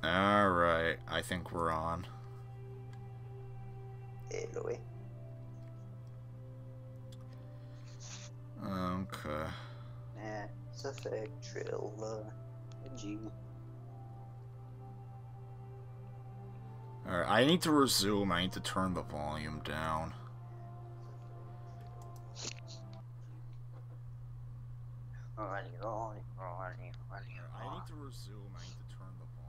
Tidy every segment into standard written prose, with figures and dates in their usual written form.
Alright, I think we're on. Anyway. Okay. Mass Effect Trilogy. Alright, I need to resume. I need to turn the volume down. I need to resume. I need to turn the volume.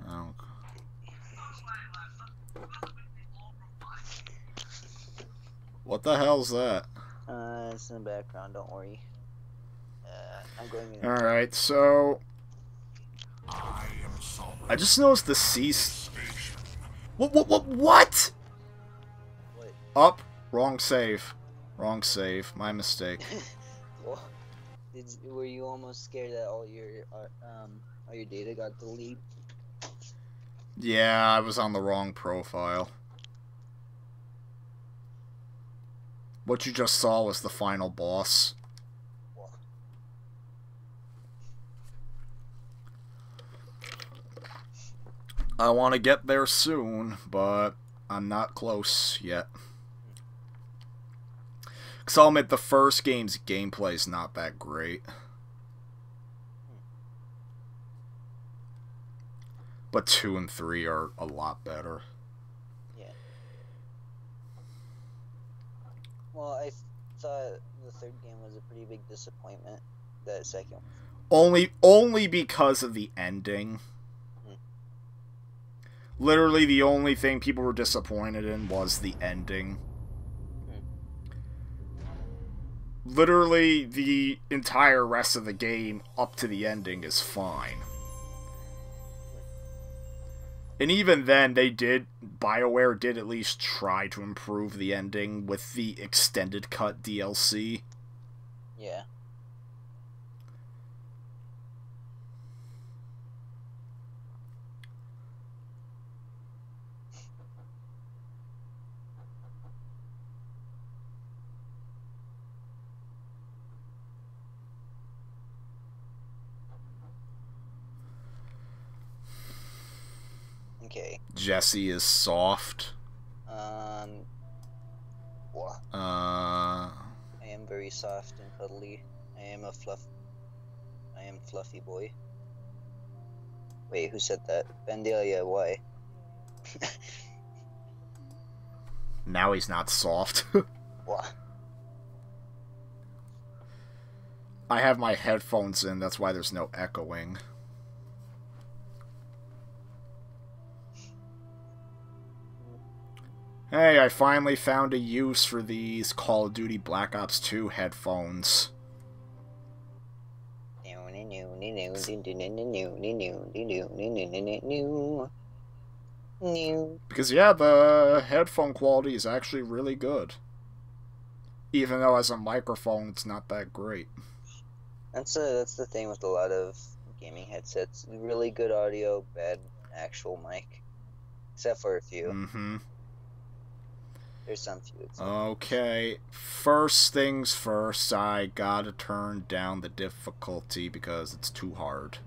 Okay. What the hell's that? It's in the background, don't worry. I'm going in. Alright, so... I just noticed the cease... What? What? Up. Wrong save. Wrong save. My mistake. Well, were you almost scared that all your data got deleted? Yeah, I was on the wrong profile. What you just saw was the final boss. I want to get there soon, but I'm not close yet. Because I'll admit the first game's gameplay is not that great. But 2 and 3 are a lot better. Yeah. Well, I thought the third game was a pretty big disappointment. The second one. Only because of the ending. Literally the only thing people were disappointed in was the ending. Literally the entire rest of the game up to the ending is fine. And even then, BioWare did at least try to improve the ending with the extended cut DLC. Yeah. Okay. Jesse is soft. What? I am very soft and cuddly. I am fluffy boy. Wait, who said that? Vandalia, why? Now he's not soft. What? I have my headphones in, that's why there's no echoing. Hey, I finally found a use for these Call of Duty Black Ops 2 headphones. Because, yeah, the headphone quality is actually really good. Even though as a microphone, it's not that great. That's the thing with a lot of gaming headsets. Really good audio, bad actual mic. Except for a few. Mm-hmm. There's some few. Okay, first things first, I gotta turn down the difficulty because it's too hard.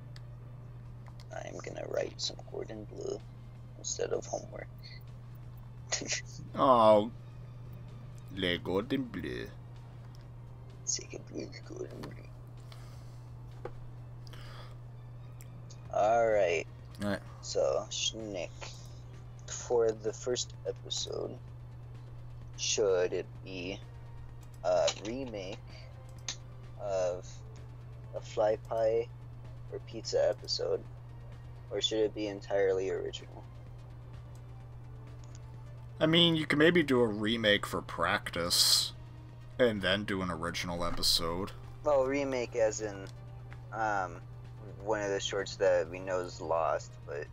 I'm gonna write some Gordon Blue instead of homework. Oh, Le Gordon Bleu. Gordon Bleu. Alright. Alright. So, Shnick. For the first episode, should it be a remake of a Fly Pie or Pizza episode, or should it be entirely original? I mean, you can maybe do a remake for practice, and then do an original episode. Well, remake as in, one of the shorts that we know is lost, but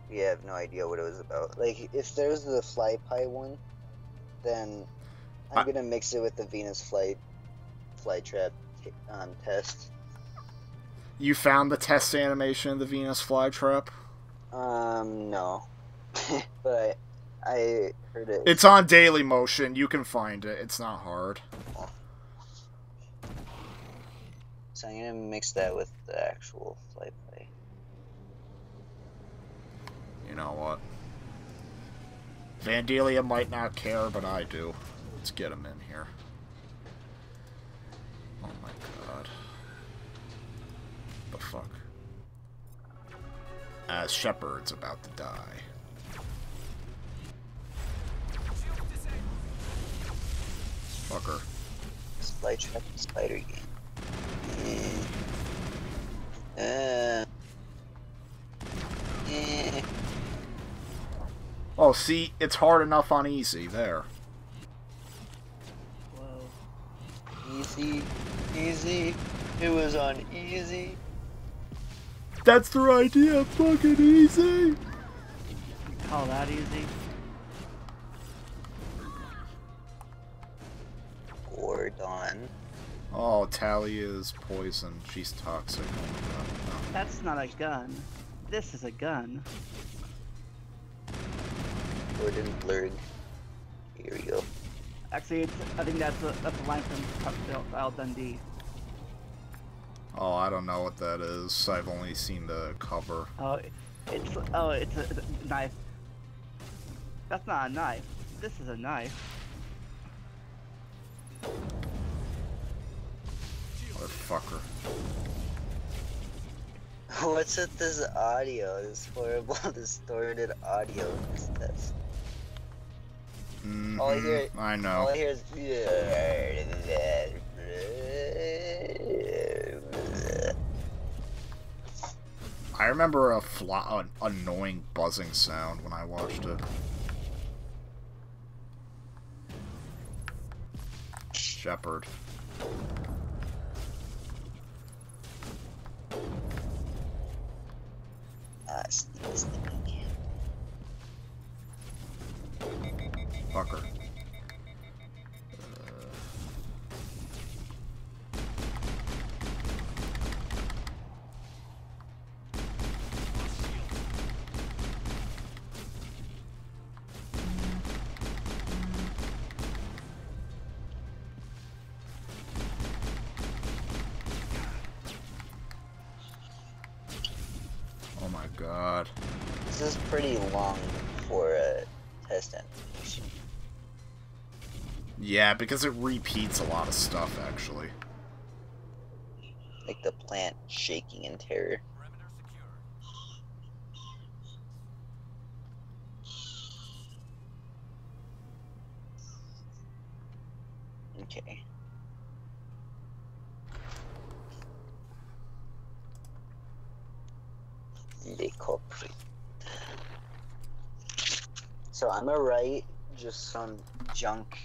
we have no idea what it was about. Like, if there's the Fly Pie one, then I'm gonna mix it with the Venus flytrap test. You found the test animation of the Venus flytrap? No. But I heard it. It's on Daily Motion. You can find it. It's not hard. So I'm gonna mix that with the actual fly pie. You know what? Vandalia might not care, but I do. Let's get him in here. Oh my god. The fuck? As Shepard's about to die. Fucker. Fly trap spider game. Oh, see, it's hard enough on easy. There. Whoa. Easy. Easy. It was on easy. That's the idea. Fucking easy. You call that easy? Gordon. Oh, Talia's poison. She's toxic. Oh my god. No. That's not a gun. This is a gun. Gordon Blurg. Here we go. Actually, I think that's a line from Crocodile Dundee. Oh, I don't know what that is. I've only seen the cover. Oh, it's a knife. That's not a knife. This is a knife. Motherfucker. What's with this audio? This horrible, distorted audio in this test. All I hear, I know. All I hear is. I remember an annoying buzzing sound when I watched it. Shepard. Fucker. Oh my god. This is pretty long for a test animation. Yeah, because it repeats a lot of stuff, actually. Like the plant shaking in terror. Okay. Le culprit. So I'm gonna write just some junk,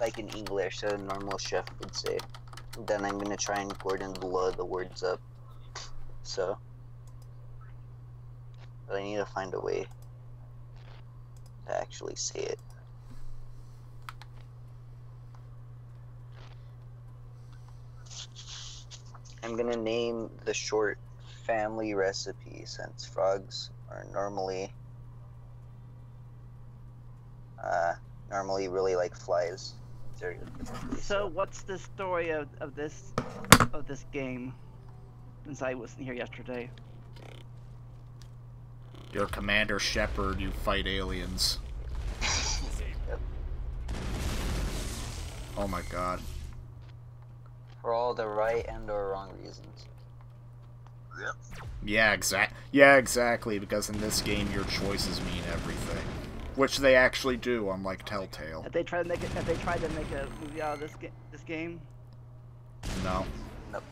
like in English, that a normal chef would say. Then I'm gonna try and Gordon blow the words up. So, but I need to find a way to actually say it. I'm gonna name the short family recipe, since frogs are normally really like flies. So what's the story of this game? Since I wasn't here yesterday. You're Commander Shepard, you fight aliens. Yep. Oh my god. For all the right and or wrong reasons. Yep. Yeah, exactly, because in this game your choices mean everything. Which they actually do, unlike Telltale. Have they tried to make a movie out of this game? No. Nope.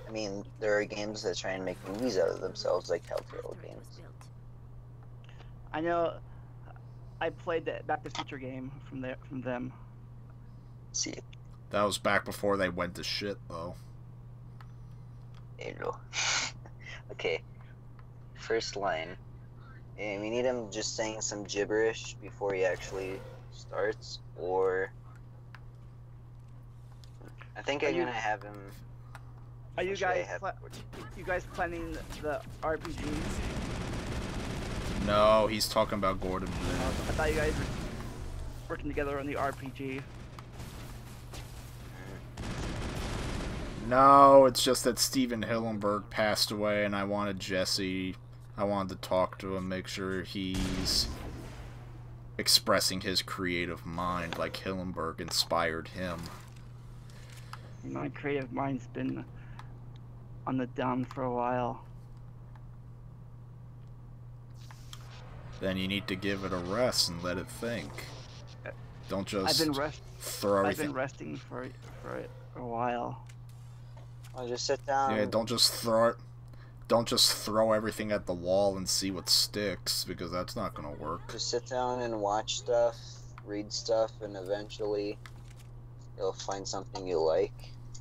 I mean, there are games that try and make movies out of themselves, like Telltale games. I know. I played the Back to the Future game from them. See, That was back before they went to shit, though. there you go. Okay. First line. And we need him just saying some gibberish before he actually starts, or I think I'm gonna have him. Are you Should I guys have- you guys planning the RPG? No, he's talking about Gordon Blue. I thought you guys were working together on the RPG. No, it's just that Steven Hillenburg passed away, and I wanted Jesse. I wanted to talk to him, make sure he's expressing his creative mind like Hillenburg inspired him. My creative mind's been on the down for a while. Then you need to give it a rest and let it think. Don't just throw everything. I've been resting for a while. I'll just sit down. Yeah, don't just throw it. Don't just throw everything at the wall and see what sticks, because that's not gonna work. Just sit down and watch stuff, read stuff, and eventually you'll find something you like,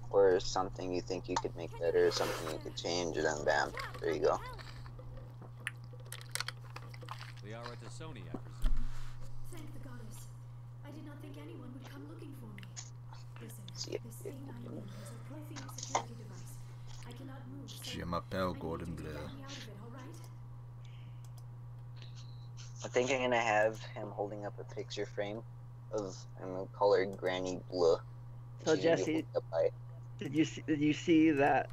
or something you think you could make better, something you could change, and then bam, there you go. We are at the Sony, I presume. Thank the goddess. I did not think anyone would come looking for me. Listen, this thing I am in is a Prothean security device. I cannot move. Je m'appelle Gordon Bleu. I think I'm gonna have him holding up a picture frame of him colored Granny Bleu. So Jesse, did you see that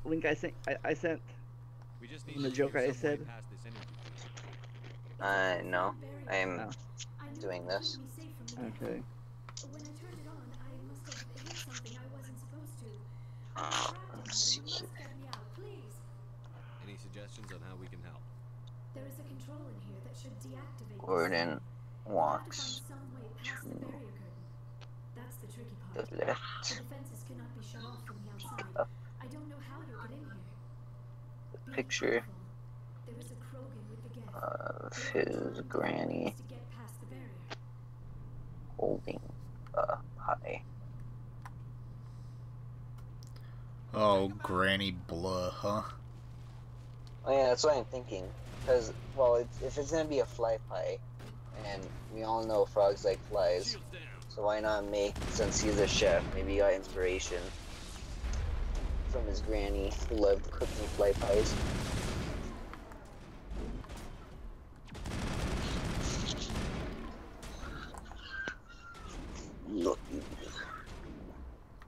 link I sent? I sent. We just the Joker I said. No, I am doing this. Okay. Let's see here. Any suggestions on how we can help? There is a control in here that should deactivate. Gordon walks to That's the tricky part. the left. The defenses cannot be shut off from the outside. I don't know how you'll get in here. The picture There is a Krogan with the gas. of his granny To get past the barrier. holding a pie. Oh, Granny Bleu, huh? Oh yeah, that's what I'm thinking. Because, well, if it's gonna be a fly pie, and we all know frogs like flies, so why not make, since he's a chef, maybe he got inspiration from his granny who loved cooking fly pies. Look.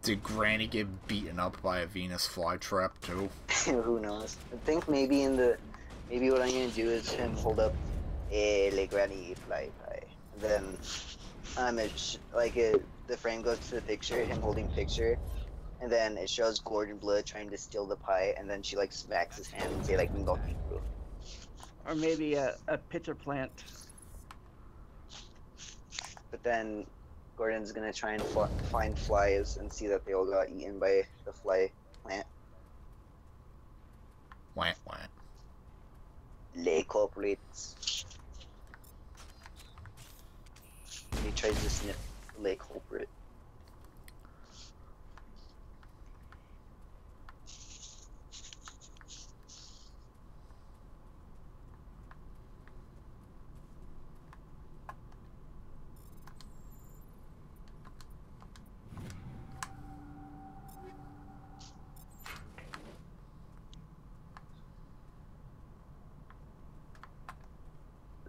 Did Granny get beaten up by a Venus flytrap too? Who knows? I think maybe maybe what I'm gonna do is him hold up a Le Granny fly pie. And then the frame goes to the picture, him holding picture, and then it shows Gordon Bleu trying to steal the pie, and then she like smacks his hand and say like we go through. Or maybe a pitcher plant. But then Gordon's gonna try and find flies and see that they all got eaten by the fly plant. Wah, wah. Les culprits. He tries to sniff Les culprit.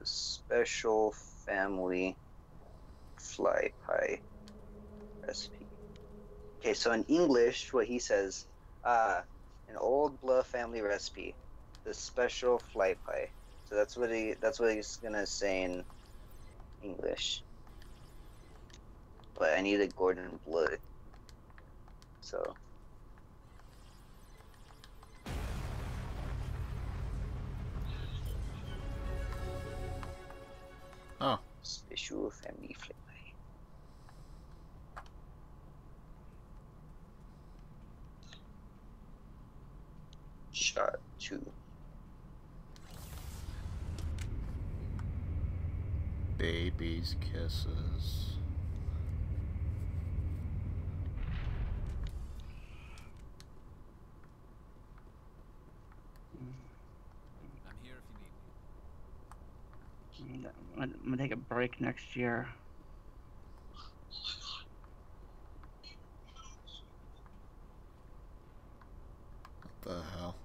Special family fly pie recipe. Okay, so in English, what he says, an old Bleu family recipe, the special fly pie. So that's what he's gonna say in English. But I need a Gordon Bleu. So. Oh. Special family fly pie. Shot 2. Baby's kisses. I'm here if you need me. I'm gonna take a break next year. What the hell?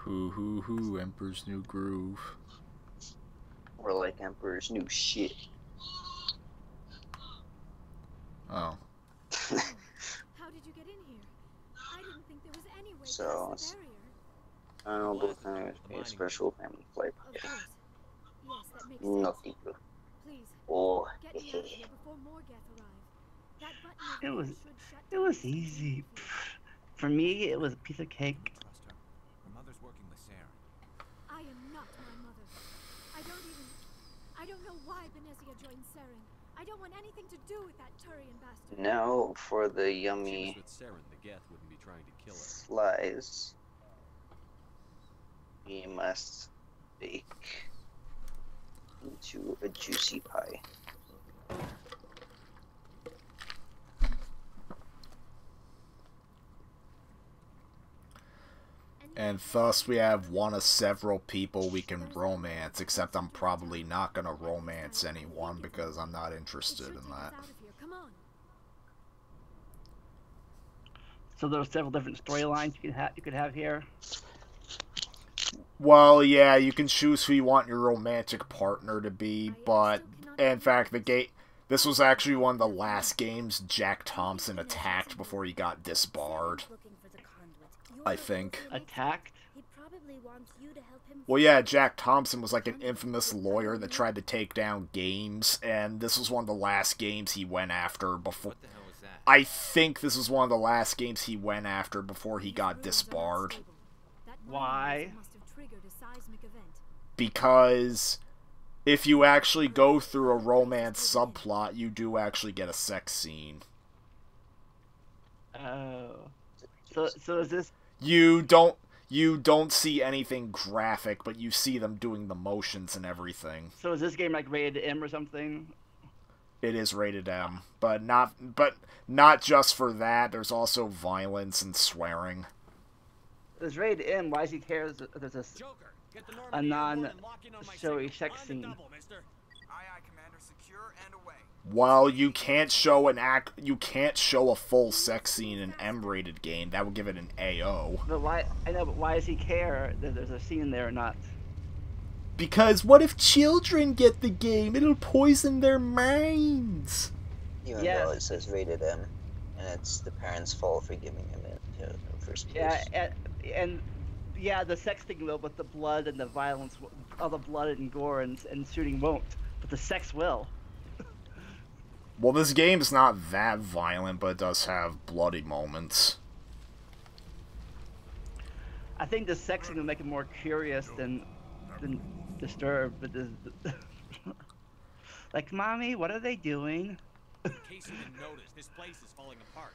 Hoo, Emperor's New Groove. Or like Emperor's New Shit. Oh. How did you get in here? I didn't think there was any way So, past the barrier. I don't know, but kind of a special family flight. Of course. Yes, that makes sense. Nothing. Please, Oh, get me out of here before more Geth arrive. That button It over was there should shut it down was the easy. security. For me, it was a piece of cake. Trust her. Her mother's working with Sarah. I am not my mother. I don't know why Benezia joined Saren. I don't want anything to do with that Turian bastard. now for the If she was yummy with Saren, the Geth wouldn't be trying to kill her. flies. We must bake into a juicy pie. And thus we have one of several people we can romance, except I'm probably not gonna romance anyone because I'm not interested in that. Come on. So there were several different storylines you could have here. Well, yeah, you can choose who you want your romantic partner to be, but in fact, this was actually one of the last games Jack Thompson attacked before he got disbarred, I think. Attacked? Well, yeah, Jack Thompson was like an infamous lawyer that tried to take down games, and this was one of the last games he went after before... What the hell was that? I think this was one of the last games he went after before he got disbarred. Why? Because if you actually go through a romance subplot, you do actually get a sex scene. Oh. So is this... You don't see anything graphic, but you see them doing the motions and everything. So is this game like rated M or something? It is rated M, but not just for that. There's also violence and swearing. It's rated M. Why does he care? There's a Joker, get the a Normandy airborne and lock in on my non-showy signal. sex On the scene. double, mister. Aye, Commander. Secure and away. While you can't show a full sex scene in an M-rated game. That would give it an AO. But why? I know, but why does he care that there's a scene there or not? Because what if children get the game? It'll poison their minds. Even Yeah. though it says rated M, and it's the parents' fault for giving him it in the first place. Yeah, and yeah, the sex thing will, but the blood and the violence, all the blood and gore and shooting won't, but the sex will. Well, this game's not that violent, but it does have bloody moments. I think the sex thing will make it more curious than disturbed. But like, mommy, what are they doing? In case you didn't notice, this place is falling apart.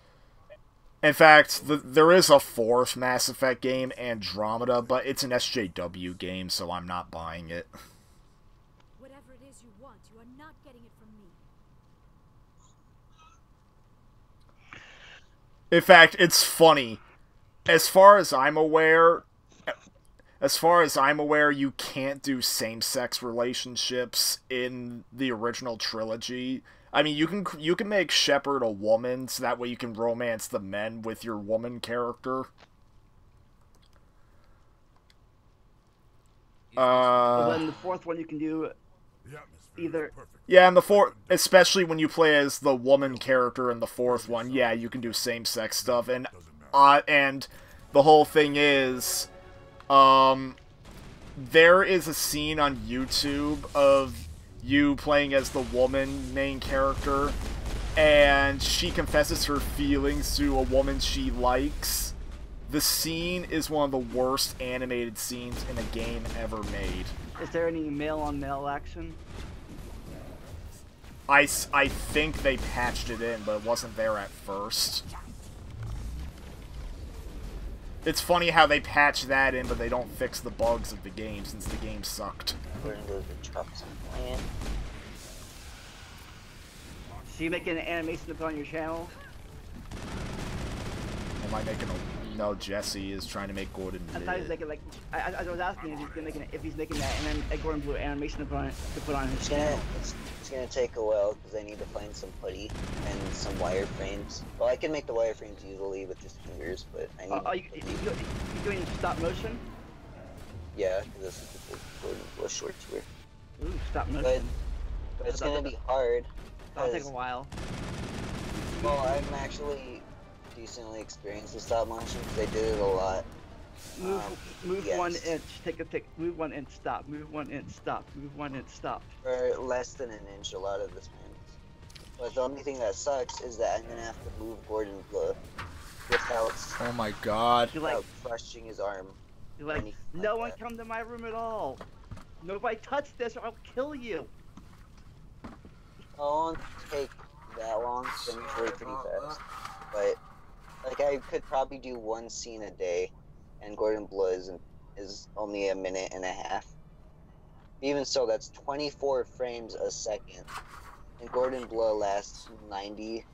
In fact, there is a fourth Mass Effect game, Andromeda, but it's an SJW game, so I'm not buying it. Whatever it is you want, you are not getting it from me. In fact, it's funny. As far as I'm aware, you can't do same-sex relationships in the original trilogy. I mean, you can make Shepard a woman, so that way you can romance the men with your woman character. But then the fourth one you can do either. Yeah, and the fourth, especially when you play as the woman character in the fourth one, yeah, you can do same-sex stuff, and the whole thing is, there is a scene on YouTube of you playing as the woman main character, and she confesses her feelings to a woman she likes. The scene is one of the worst animated scenes in a game ever made. Is there any male-on-male action? I think they patched it in, but it wasn't there at first. It's funny how they patch that in, but they don't fix the bugs of the game, since the game sucked. Where goes the trucks and land? So you making an animation to put on your channel? Am I making a... No, Jesse is trying to make Gordon I thought he was making like. I was asking if he's making that, and then a Gordon Blue animation to put on his channel. It's gonna take a while because I need to find some putty and some wireframes. Well, I can make the wireframes easily with just fingers, but I need. You doing stop motion? Yeah, because that's what the Gordon Blue shorts were. Ooh, stop But, motion. but it's That'll- gonna be hard. That'll take a 'cause, while. well, I'm actually decently experienced with stop motion because I did it a lot. Move yes. 1 inch. Take a tick. Move 1 inch. Stop. Move 1 inch. Stop. Move 1 inch. Stop. Or less than an inch a lot of the times. But the only thing that sucks is that I'm gonna have to move Gordon Blue without, Oh my god. You're like, without crushing his arm. you're like, anything no like one that. come to my room at all. Nobody touch this or I'll kill you. It won't take that long, so I'm usually pretty fast. But like I could probably do one scene a day, and Gordon Blue is only a minute and a half. Even so, that's 24 frames a second, and Gordon Blue lasts 90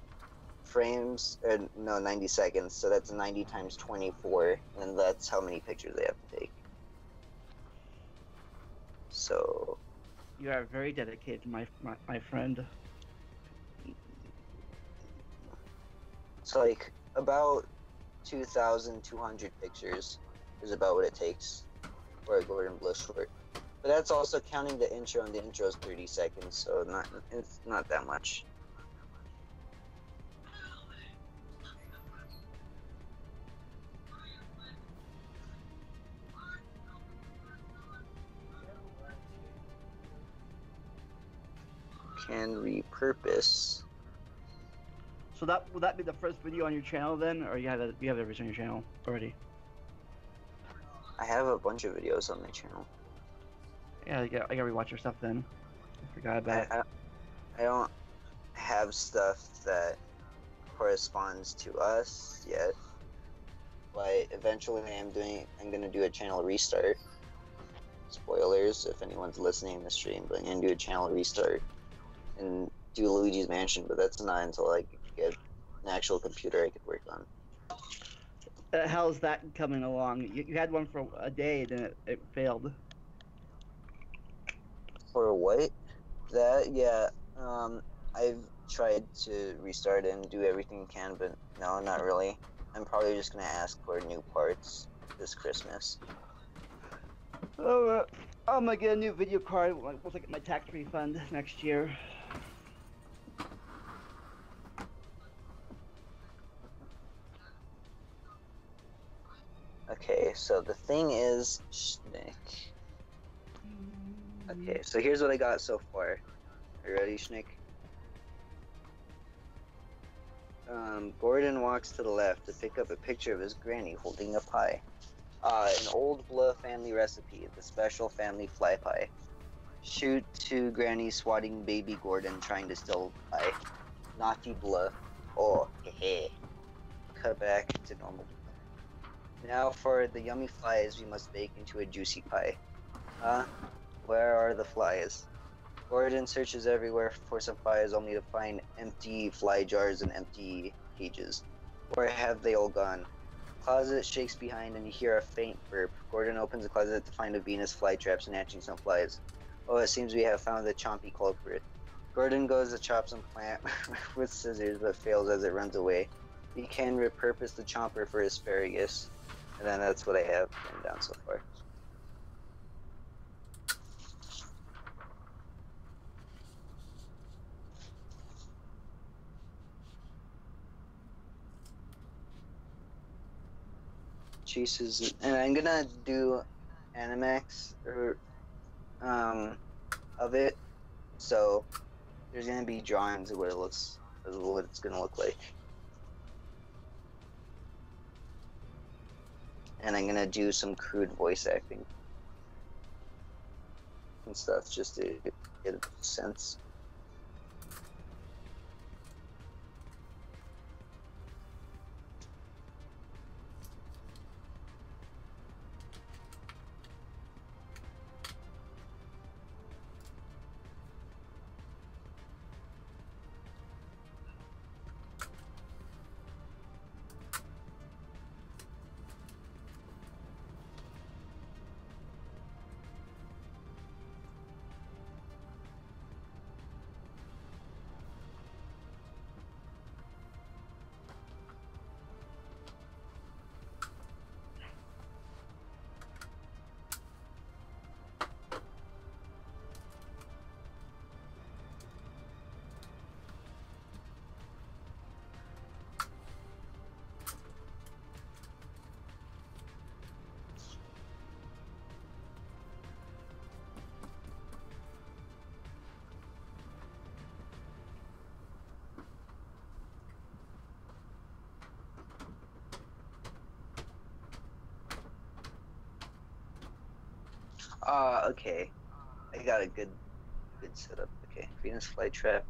frames, or no, 90 seconds. So that's 90 times 24, and that's how many pictures they have to take. So You are very dedicated, my friend. it's like about 2,200 pictures is about what it takes for a Gordon Blue short. But that's also counting the intro, and the intro is 30 seconds, so it's not that much. Can repurpose. So will that be the first video on your channel then, or you have everything on your channel already? I have a bunch of videos on my channel. Yeah, I gotta rewatch your stuff then. I forgot about it. I don't have stuff that corresponds to us yet, but eventually I'm gonna do a channel restart. Spoilers if anyone's listening to the stream, but I'm gonna do a channel restart and do Luigi's Mansion, but that's not until I get an actual computer I could work on. How's that coming along? You had one for a day, then it failed. For what? That, yeah, I've tried to restart it and do everything I can, but no, not really. I'm probably just gonna ask for new parts this Christmas. Oh, I'm gonna get a new video card once I get my tax refund next year. Okay, so the thing is, shnick. Okay, so here's what I got so far. Are you ready, shnick? Gordon walks to the left to pick up a picture of his granny holding a pie. An old Blah family recipe, the special family fly pie. Shoot to Granny swatting baby Gordon trying to steal pie. Naughty Blah. Oh, hehe. Cut back to normal. Now for the yummy flies we must bake into a juicy pie. Where are the flies? Gordon searches everywhere for some flies only to find empty fly jars and empty cages. Where have they all gone? Closet shakes behind and you hear a faint burp. Gordon opens the closet to find a Venus flytrap snatching some flies. Oh, it seems we have found the chompy culprit. Gordon goes to chop some plant with scissors but fails as it runs away. He can repurpose the chomper for asparagus. And then that's what I have written down so far. Chases, and I'm gonna do Animax or of it, so there's gonna be drawings of what it looks, of what it's gonna look like, and I'm gonna do some crude voice acting and stuff just to get a sense. Okay. I got a good setup. Okay, Venus flytrap.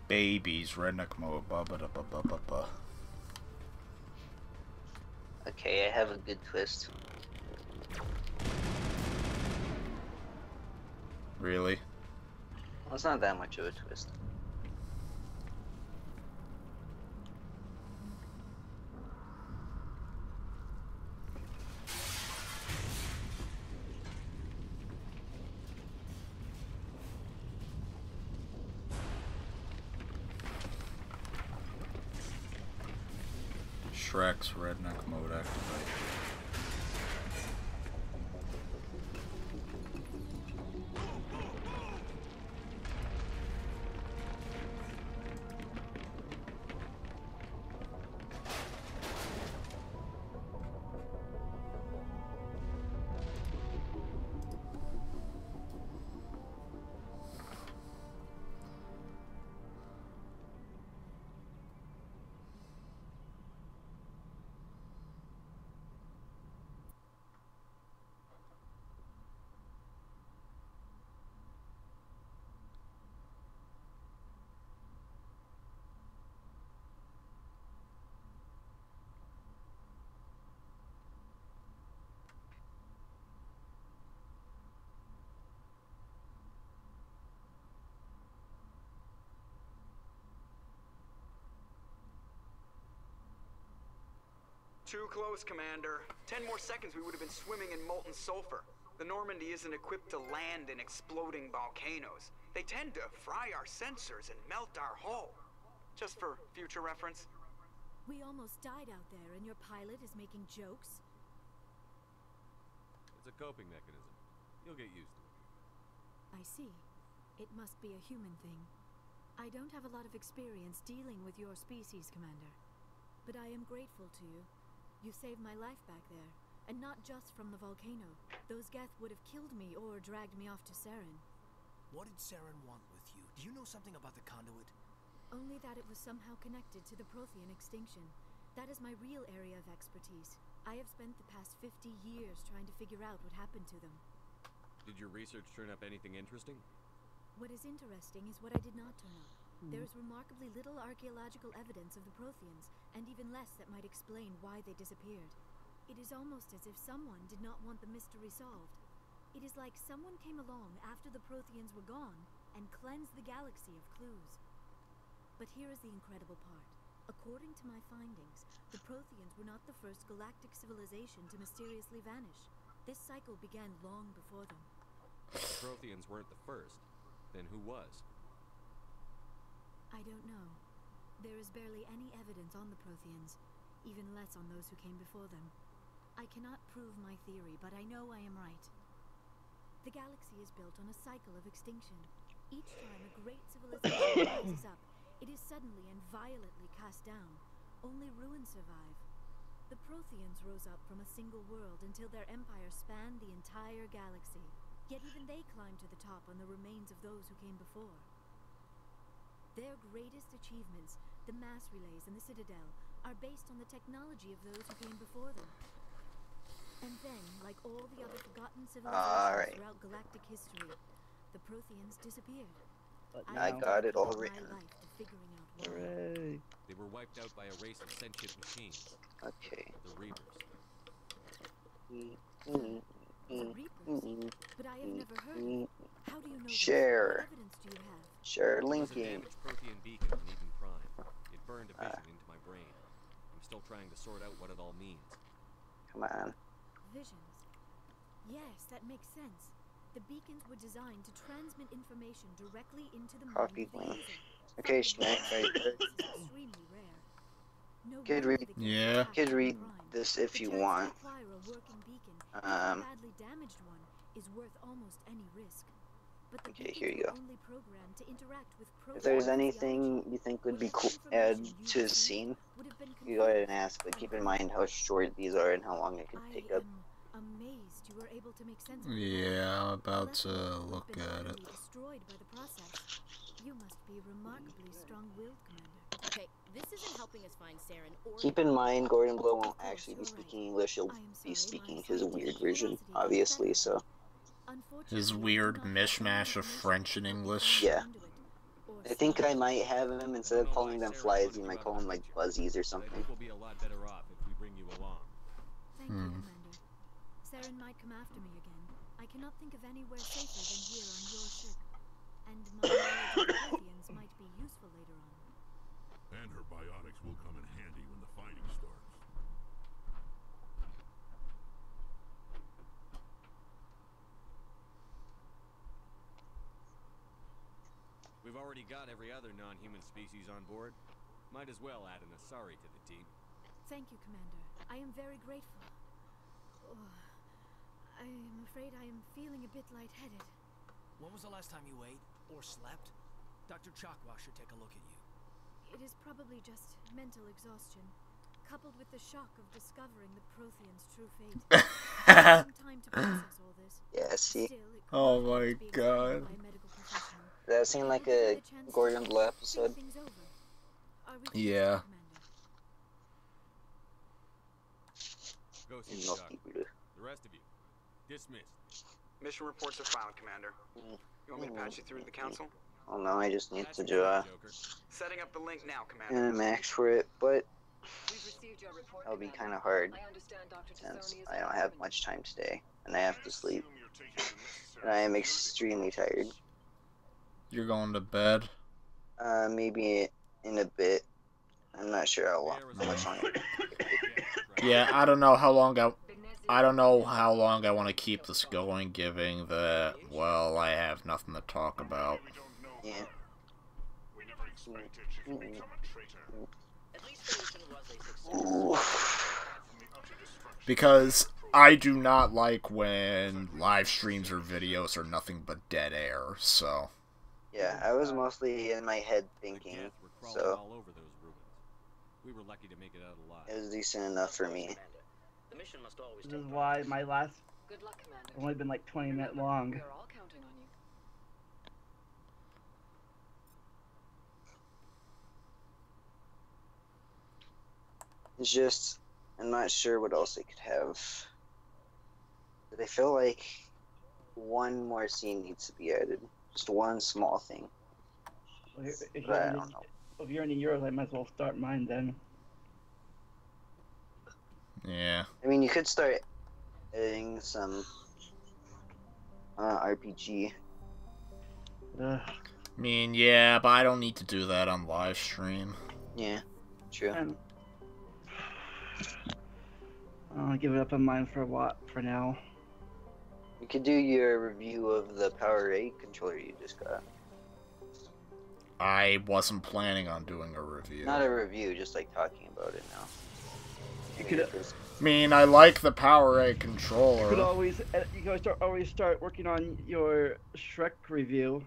Babies, redneck mode, ba ba da ba ba ba ba. Okay, I have a good twist. Really? Well, it's not that much of a twist. Shrek's redneck mode activate. Too close, Commander. 10 more seconds we would have been swimming in molten sulfur. The Normandy isn't equipped to land in exploding volcanoes. They tend to fry our sensors and melt our hull. Just for future reference. We almost died out there, and your pilot is making jokes? It's a coping mechanism. You'll get used to it. I see. It must be a human thing. I don't have a lot of experience dealing with your species, Commander. But I am grateful to you. You saved my life back there, and not just from the volcano. Those Geth would have killed me or dragged me off to Saren. What did Saren want with you? Do you know something about the conduit? Only that it was somehow connected to the Prothean extinction. That is my real area of expertise. I have spent the past 50 years trying to figure out what happened to them. Did your research turn up anything interesting? What is interesting is what I did not turn up. There is remarkably little archaeological evidence of the Protheans, and even less that might explain why they disappeared. It is almost as if someone did not want the mystery solved. It is like someone came along after the Protheans were gone and cleansed the galaxy of clues. But here is the incredible part. According to my findings, the Protheans were not the first galactic civilization to mysteriously vanish. This cycle began long before them. If the Protheans weren't the first, then who was? I don't know. There is barely any evidence on the Protheans, even less on those who came before them. I cannot prove my theory, but I know I am right. The galaxy is built on a cycle of extinction. Each time a great civilization rises up, it is suddenly and violently cast down. Only ruins survive. The Protheans rose up from a single world until their empire spanned the entire galaxy. Yet even they climbed to the top on the remains of those who came before. Their greatest achievements, the mass relays and the Citadel, are based on the technology of those who came before them. And then, like all the other forgotten civilizations throughout galactic history, the Protheans disappeared. I got it all written. My life to figuring out why. Hooray. They were wiped out by a race of sentient machines, Okay. the Reapers. The Reapers? But I have never heard. How do you know Share. this? What evidence do you have? Share It was a linking. damaged Prothean beacon on Eden Prime. It burned a vision into my brain. I'm still trying to sort out what it all means. Come on. Visions. Yes, that makes sense. The beacons were designed to transmit information directly into the mind Coffee of the queen. user. Okay, Shnick, right there. This is extremely rare. No Kid, wonder read- the Geth Yeah. attacked Kid, Eden read Prime. this if The you chance to want. acquire a working beacon The badly damaged one is worth almost any risk. But the Okay, here you go. only programmed to interact with If there's anything you think would be cool add to the scene, you go ahead and ask, but keep in mind how short these are and how long it could take up. Amazed you were able to make sense of Yeah, I'm about to look at it. destroyed by the process. You must be remarkably strong-willed, Commander. Okay, this isn't helping us find Saren or... Keep in mind, Gordon Blow won't actually be speaking English, he'll be speaking his weird version, obviously, so... His weird mishmash of French and English? Yeah. I think I might have him, instead of calling them flies, he might call them, like, buzzies or something. I think we'll be a lot better off if we bring you along. Thank you, Commander. Saren might come after me again. I cannot think of anywhere safer than here on your ship. And my knowledge of Protheans might be useful later on. And her biotics will come in handy when the fighting starts. We've already got every other non-human species on board. Might as well add an Asari to the team. Thank you, Commander. I am very grateful. Oh, I am afraid I am feeling a bit lightheaded. When was the last time you ate or slept? Dr. Chakwa should take a look at you. It is probably just mental exhaustion, coupled with the shock of discovering the Prothean's true fate. Some time to process all this. Yeah, see? Still, it Oh could my be explained god. by a medical professional. Does that seem like a Gordon Blow episode? Think things over. Are we Yeah. Go see the No, doctor. The rest of you, dismissed. Mission reports are filed, Commander. You want me to patch you through to the council? Oh no, I just need That's to your do job, Joker. Setting up the link now, Commander. a max for it, but We've received your report, that'll be Commander. kind of hard I understand Dr. since Tassoni is I don't have much time today, and I have to sleep, and I am extremely tired. You're going to bed? Maybe in a bit. I'm not sure how much longer. Yeah, I don't know how long I don't know how long I want to keep this going, given that, well, I have nothing to talk about. Yeah. At least the mission was a success. Because I do not like when live streams or videos are nothing but dead air, so... Yeah, I was mostly in my head thinking, Yes, we're crawling so all over those ruins. We were lucky to make it out alive. it was decent enough for me. The mission must always This take is why my last Good luck, Commander. only been like 20 minutes long. We are all counting on you. It's just, I'm not sure what else I could have. But I feel like one more scene needs to be added. Just one small thing. If But I don't know. if you're in the Euros, I might as well start mine then. Yeah. I mean, you could start editing some RPG. Ugh. I mean, yeah, but I don't need to do that on live stream. Yeah, true. And I'll give it up on mine for now. You could do your review of the Power 8 controller you just got. I wasn't planning on doing a review. Not a review, just like talking about it now. You could I mean, I like the Power 8 you could controller. always start working on your Shrek review.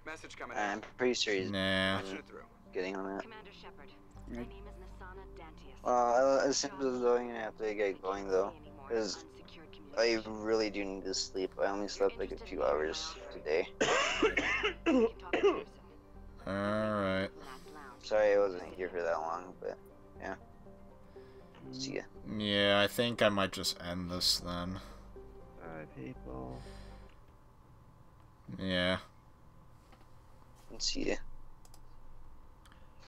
Message coming I'm in. pretty sure he's Nah. Patching it through. getting on that. Commander Shepard, my name is Nasana Dantius. Well, as soon as I'm going to have to get going though, because I really do need to sleep. I only slept like a few hours today. Alright. Sorry I wasn't here for that long, but yeah. See ya. Yeah, I think I might just end this then. 5 people. Yeah. See ya.